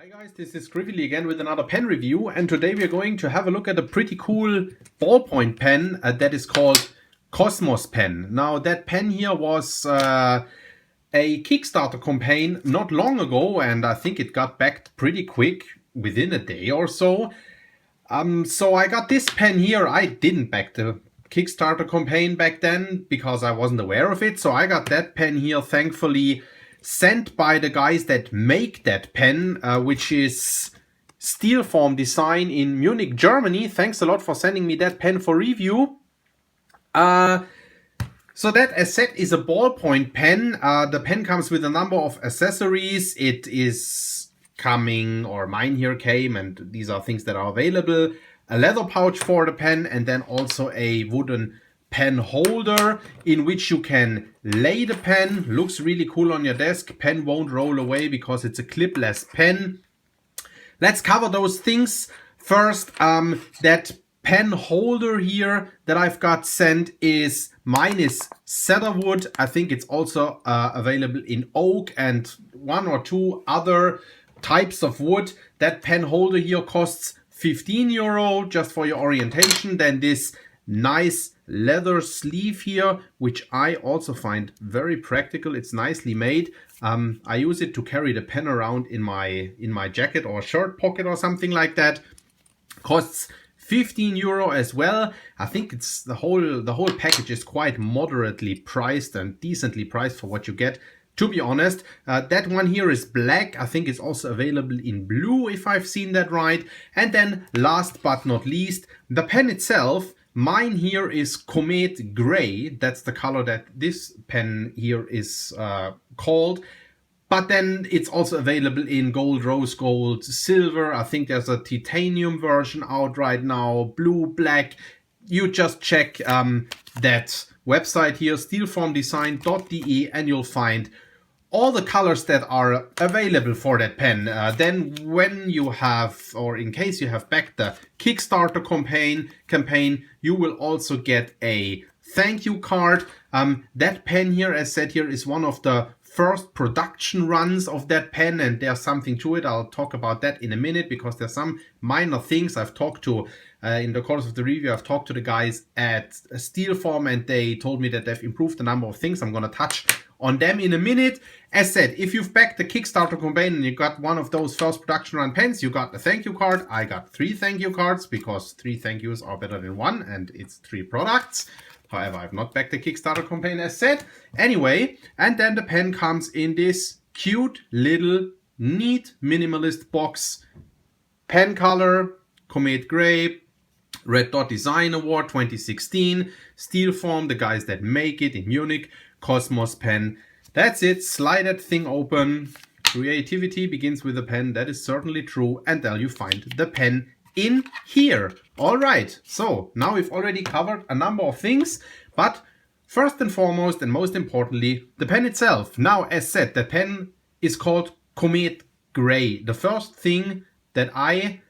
Hi guys, this is Griffely again with another pen review, and today we're going to have a look at a pretty cool ballpoint pen that is called KOSMOS pen. Now that pen here was a Kickstarter campaign not long ago, and I think it got backed pretty quick within a day or so. So I got this pen here. I didn't back the Kickstarter campaign back then because I wasn't aware of it, so I got that pen here thankfully sent by the guys that make that pen, which is Stilform Design in Munich, Germany. Thanks a lot for sending me that pen for review. So that, as said, is a ballpoint pen. The pen comes with a number of accessories. It is coming, or mine here came, and these are things that are available. A leather pouch for the pen, and then also a wooden pen holder in which you can lay the pen. Looks really cool on your desk. Pen won't roll away because it's a clipless pen. Let's cover those things first. That pen holder here that I've got sent mine is cedarwood. I think it's also available in oak and one or two other types of wood. That pen holder here costs €15 just for your orientation. Then this nice leather sleeve here, which I also find very practical. It's nicely made. I use it to carry the pen around in my jacket or shirt pocket or something like that. Costs €15 as well. I think it's the whole package is quite moderately priced and decently priced for what you get. To be honest, that one here is black. I think it's also available in blue, if I've seen that right. And then last but not least, the pen itself. Mine here is Comet Gray. That's the color that this pen here is called. But then it's also available in gold, rose gold, silver. I think there's a titanium version out right now, blue, black. You just check that website here, stilformdesign.de, and you'll find all the colors that are available for that pen. Then when you have, or in case you have backed the Kickstarter campaign, you will also get a thank you card. That pen here, as said here, is one of the first production runs of that pen, and there's something to it. I'll talk about that in a minute because there's some minor things I've talked to in the course of the review. I've talked to the guys at Stilform and they told me that they've improved a number of things. I'm going to touch on them in a minute. As said, if you've backed the Kickstarter campaign and you got one of those first production run pens, you got the thank you card. I got 3 thank you cards because 3 thank yous are better than 1 and it's 3 products. However, I've not backed the Kickstarter campaign as said. Anyway, and then the pen comes in this cute little neat minimalist box. Pen color, Comet Gray, Red Dot Design Award 2016, Stilform, the guys that make it in Munich, KOSMOS pen. That's it. Slide that thing open. Creativity begins with a pen. That is certainly true. And there you find the pen in here. All right. So now we've already covered a number of things. But first and foremost, and most importantly, the pen itself. Now, as said, the pen is called Comet Gray. The first thing that I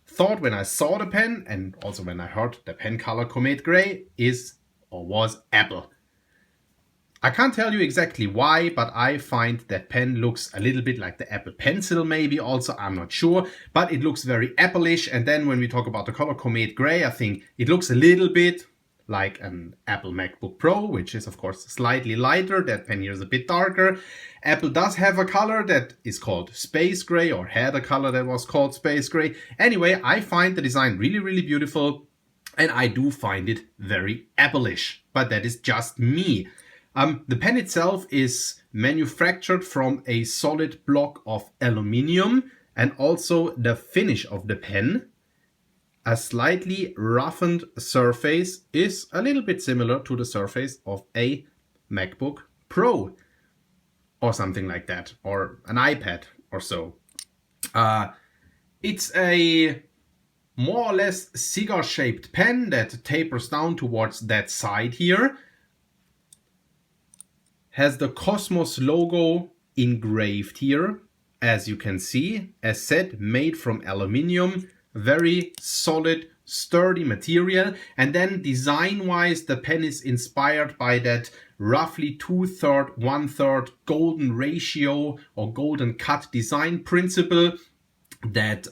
thought when I saw the pen, and also when I heard the pen color Comet Gray, is or was apple. I can't tell you exactly why, but I find that pen looks a little bit like the Apple Pencil maybe also, I'm not sure, but it looks very Apple-ish. And then when we talk about the color Comet Gray, I think it looks a little bit like an Apple MacBook Pro, which is of course slightly lighter. That pen here is a bit darker. Apple does have a color that is called Space Gray, or had a color that was called Space Gray. Anyway, I find the design really, really beautiful, and I do find it very Apple-ish, but that is just me. The pen itself is manufactured from a solid block of aluminium, and also the finish of the pen, a slightly roughened surface, is a little bit similar to the surface of a MacBook Pro or something like that, or an iPad or so. It's a more or less cigar-shaped pen that tapers down towards that side here. Has the KOSMOS logo engraved here, as you can see. As said, made from aluminium, very solid, sturdy material. And then design-wise, the pen is inspired by that roughly 2/3, 1/3 golden ratio or golden cut design principle that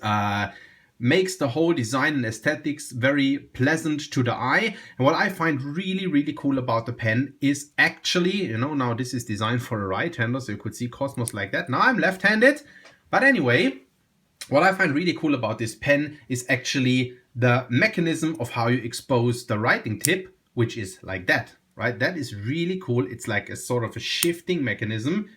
makes the whole design and aesthetics very pleasant to the eye. And what I find really, really cool about the pen is actually, you know, now this is designed for a right-hander, so you could see KOSMOS like that. Now I'm left-handed, but anyway, what I find really cool about this pen is actually the mechanism of how you expose the writing tip, which is like that, right? That is really cool. It's like a sort of a shifting mechanism.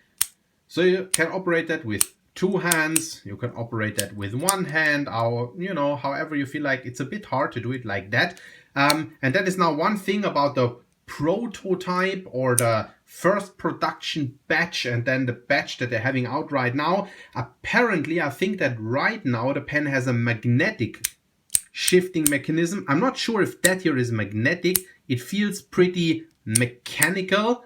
So you can operate that with 2 hands, you can operate that with 1 hand, or, you know, however you feel like. It's a bit hard to do it like that. And that is now one thing about the prototype or the first production batch and then the batch that they're having out right now. Apparently, I think that right now the pen has a magnetic shifting mechanism. I'm not sure if that here is magnetic. It feels pretty mechanical.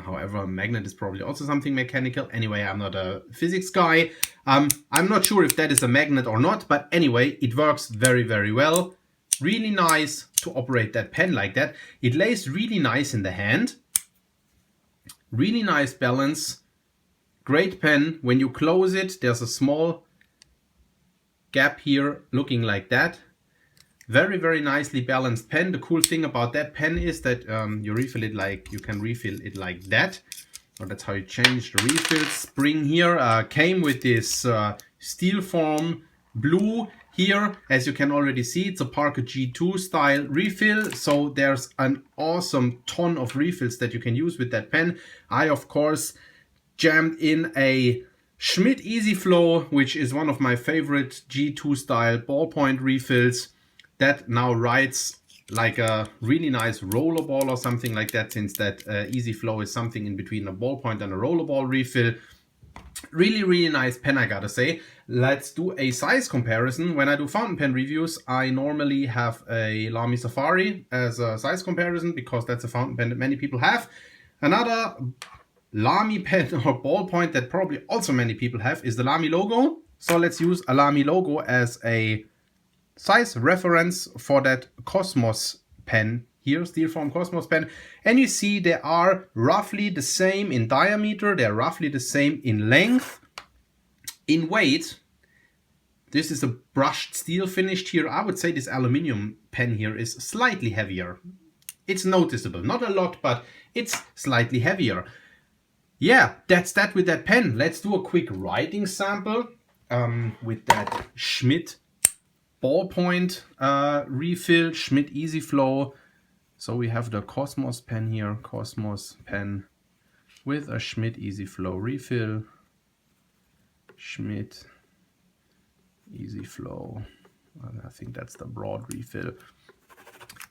However, a magnet is probably also something mechanical. Anyway, I'm not a physics guy. I'm not sure if that is a magnet or not, but anyway, it works very, very well. Really nice to operate that pen like that. It lays really nice in the hand. Really nice balance. Great pen. When you close it, there's a small gap here looking like that. Very, very nicely balanced pen. The cool thing about that pen is that you refill it like, you can refill it like that. Or that's how you change the refill. Spring here came with this Stilform blue here. As you can already see, it's a Parker G2 style refill. So there's an awesome ton of refills that you can use with that pen. I, of course, jammed in a Schmidt Easy Flow, which is one of my favorite G2 style ballpoint refills. That now writes like a really nice rollerball or something like that, since that Easy Flow is something in between a ballpoint and a rollerball refill. Really, really nice pen, I gotta say. Let's do a size comparison. When I do fountain pen reviews, I normally have a Lamy Safari as a size comparison because that's a fountain pen that many people have. Another Lamy pen or ballpoint that probably also many people have is the Lamy logo. So let's use a Lamy logo as a size reference for that KOSMOS pen here, Stilform KOSMOS pen. And you see they are roughly the same in diameter, they're roughly the same in length. In weight, this is a brushed steel finished here. I would say this aluminum pen here is slightly heavier. It's noticeable, not a lot, but it's slightly heavier. Yeah, that's that with that pen. Let's do a quick writing sample with that Schmidt ballpoint refill, Schmidt Easy Flow. So we have the KOSMOS pen here, KOSMOS pen with a Schmidt Easy Flow refill, Schmidt Easy Flow. I think that's the broad refill.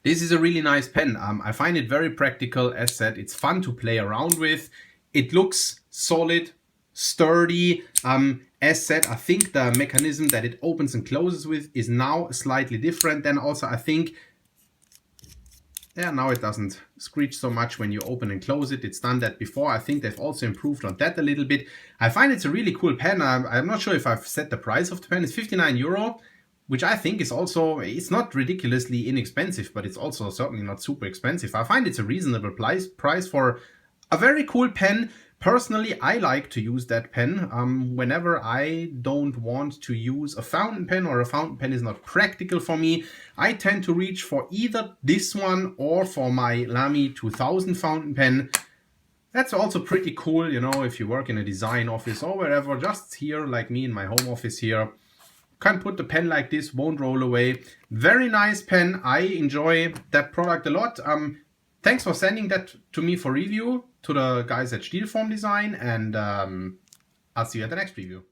This is a really nice pen. I find it very practical. As said, it's fun to play around with. It looks solid, sturdy. As said, I think the mechanism that it opens and closes with is now slightly different. Then also I think, yeah, now it doesn't screech so much when you open and close it. It's done that before. I think they've also improved on that a little bit. I find it's a really cool pen. I'm not sure if I've set the price of the pen. It's 59 euro, which I think is also, it's not ridiculously inexpensive, but it's also certainly not super expensive. I find it's a reasonable price for a very cool pen. Personally, I like to use that pen whenever I don't want to use a fountain pen or a fountain pen is not practical for me. I tend to reach for either this one or for my Lamy 2000 fountain pen. That's also pretty cool, you know, if you work in a design office or wherever, just here like me in my home office here. Can put the pen like this, won't roll away. Very nice pen. I enjoy that product a lot. Thanks for sending that to me for review, to the guys at Stilform Design, and I'll see you at the next review.